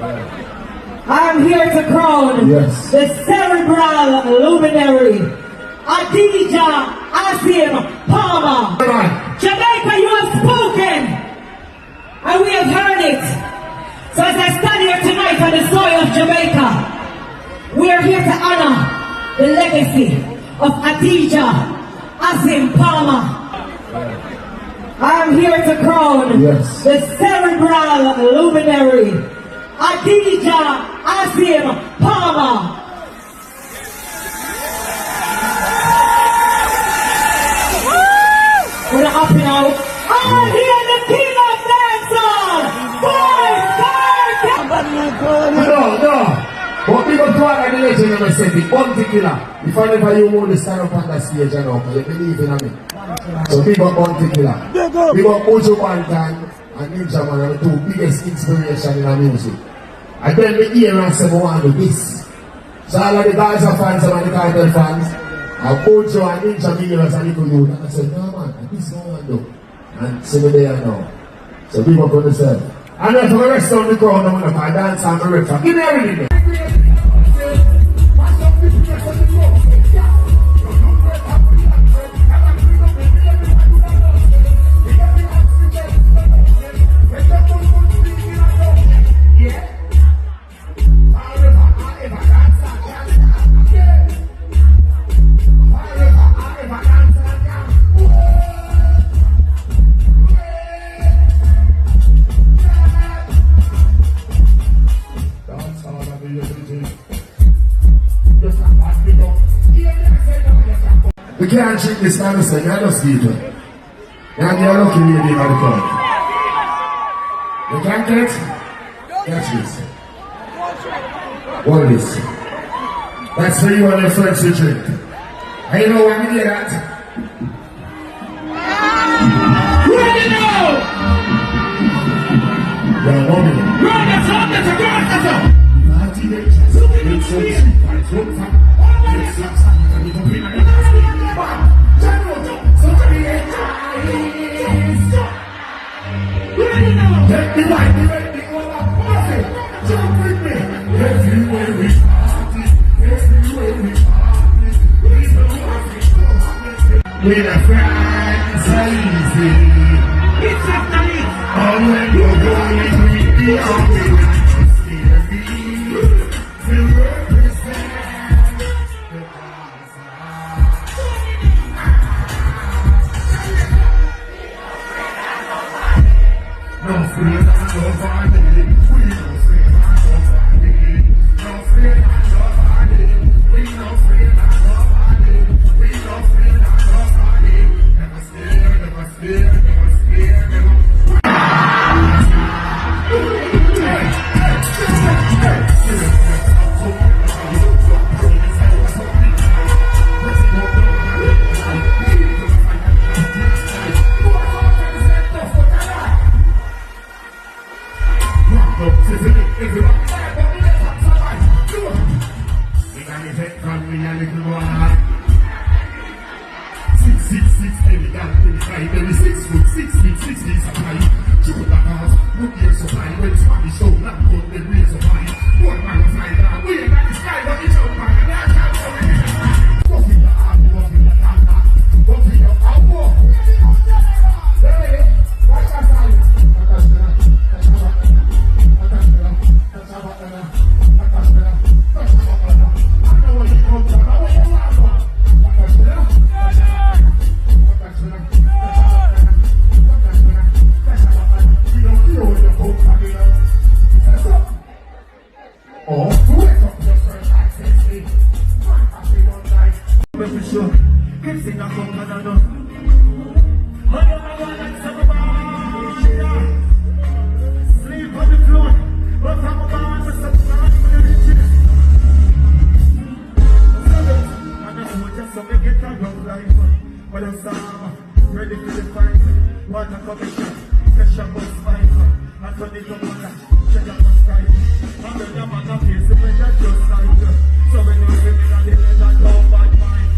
I'm here to crown the cerebral luminary, Adidja Asim Palmer. Jamaica, you have spoken, and we have heard it. So as I stand here tonight on the soil of Jamaica, we are here to honor the legacy of Adidja Asim Palmer. I'm here to crown the cerebral luminary, Adidja Asim Palmer. We're up now. I'm here, the king of dancehall. No. But we go to one of the legend of the bounty killer. If I never you want to stand up on the stage and up, you believe in me. So we got bounty killer. We got Ojo Bantan and Ninja Man are the two biggest inspiration in our music. And then we hear and say we want to do this. So all of the Gaza fans and the Cartel fans, Ojo and Ninja Millers and little youth, and I said, no man, this is what I want to do. And so we're there now. So we got to say. And then for the rest of the crowd, I'm going to dance and the rest. Give me everything. We can't treat this kind of thing, you're just people. You're lucky lady in the crowd. You can't get? Catch this. Hold this. That's for you and your friends to drink. And you know why we did that? Ready now! Yeah, 1 minute. Run, that's up, that's a girl, that's up! With a friends are easy. It's after it. Oh, when you're going with the army, steer me to represent the cause. No fear, nobody. We no fear, nobody. No fear, nobody. We no fear, nobody. We no fear. Ready for the fight, what a commission, pressure bus fight, and turn it up on that, check out the sky, and then your man up here, so when you're just like, so when you're living on the legend, don't bad mind,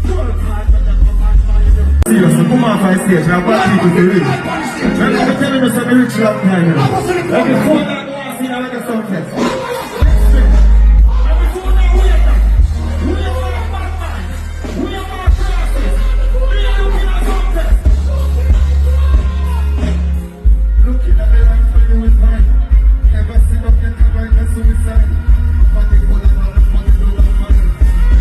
work hard, and then come back mind. Seriously, come off my stage, now bad people to reach. And I'm telling you, I'm rich long time, like the phone that go and see, like a sound test. Looking at the life when you is mine. Never sit up and come right and suicide. Money full of money, money full of money.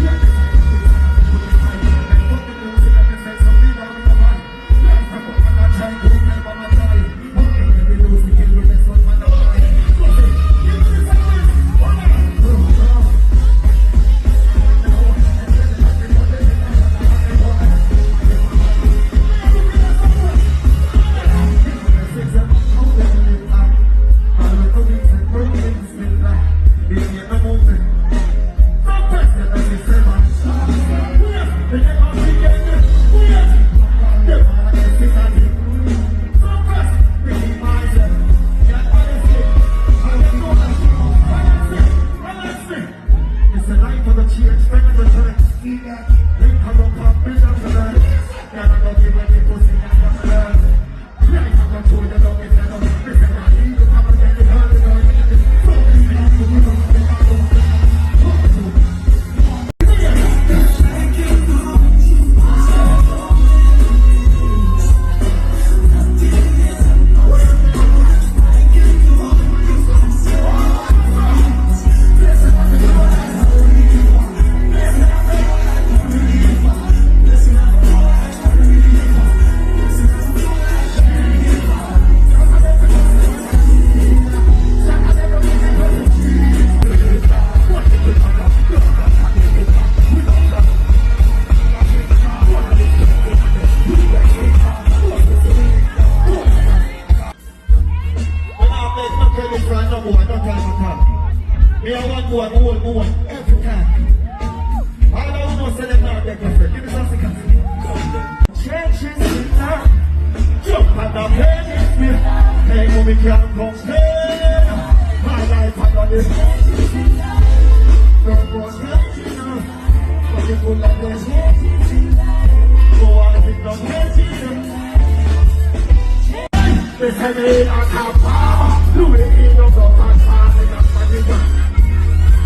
Yeah, this I don't think I'm put it high. And put the music and the sense of leader in the mind. Life I put on a try, go never my time. Every music can do this one man of mine. Give me this service. Me I want more, every time. I don't know, say them now, give me some seconds. Changes in time, jump on the plane with me. Hey, no, me can't complain. My life, I got it. Don't go changing now, but you pull up the go on, pick up changing. They say me in a car, Louis in the block, and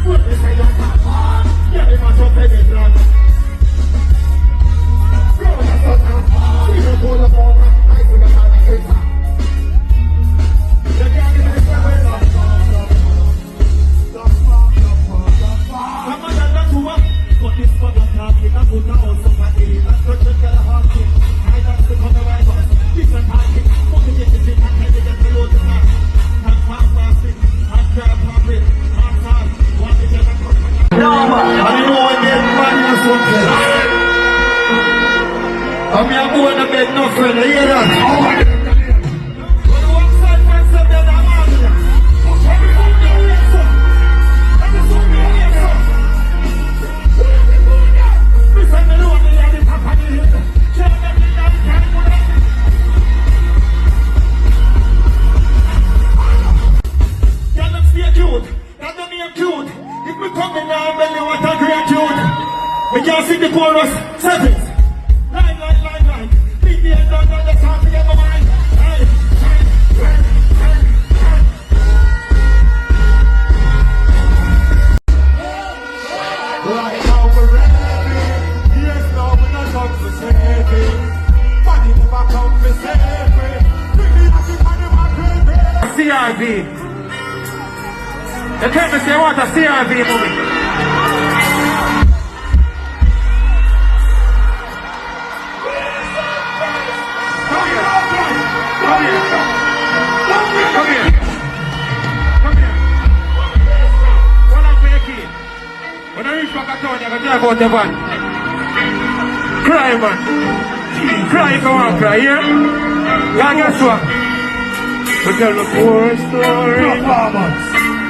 what they say your papa, yeah, they must have paid it blood. Go on, son, we don't pull up on that, I see the man that hates her. You can't get this way now. Come on, that's what. Got this for the target, that's what I also party. That's what you get a heart to. I got to come away, but different party. What you get to see, I can't get the load of that. That's fast, fast, and grab puppet. I don't know when they man or something. I'm here going to bed, no friend, you hear that? When you walk side by side, then I'm out of there. Every food you eat, son. Every food you eat, son. Listen, you know what they are, the top of the hill. Tell them they are the kind of that. Tell them stay cute. Tell them you're cute. If we come in now, belly what a great tune. We can't sing the chorus. Settings. Line. Beat the end on the top of your mind. Hey. Right now we're ready. Yes, now we're not come for saving. Money never come for saving. Bring me happy money, my baby. CRV. They tell me say what a CRV movie. Come here. What I'm making. When I reach back at town, I can drive out the van. Cry, man. Cry if you want to cry, yeah? Yeah, guess what? We tell the poor story. Performance.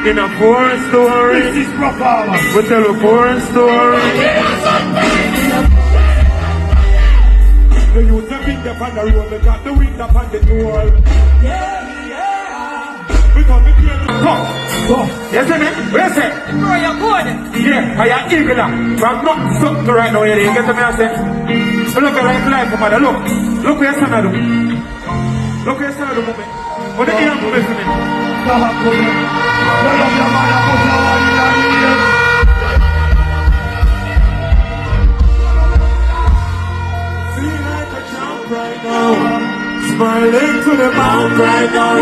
In a poor story. This is performance. We tell a poor story. The youth have been up on the road, they got the wind up on the door. Yeah. Because we can't go. Yes, man? What you say? Bro, you're good. Yeah, I am eager now. But I'm not something right now, you get to me, I say. So look at life, mother. Look where your son do. Look where your son do, moment. What do you hear from me? Talk to them. You love your mother, put your one in your ear. Feel like a champ right now. Smiling to the mountain right now.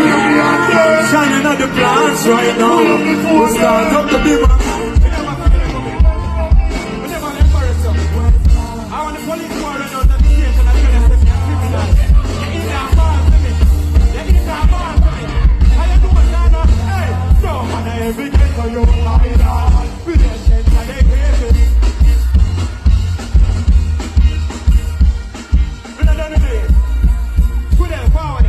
Shining at the plants right now. We'll start up the big one. I want the police to run out of the station and tell us that they're criminals. They're in their bars, baby. They're in their bars, baby. How you doing, Dana? Hey, so man, every day for you, my lord. We just send that they crazy. We're not done with it. Put them forward.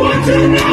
What you know?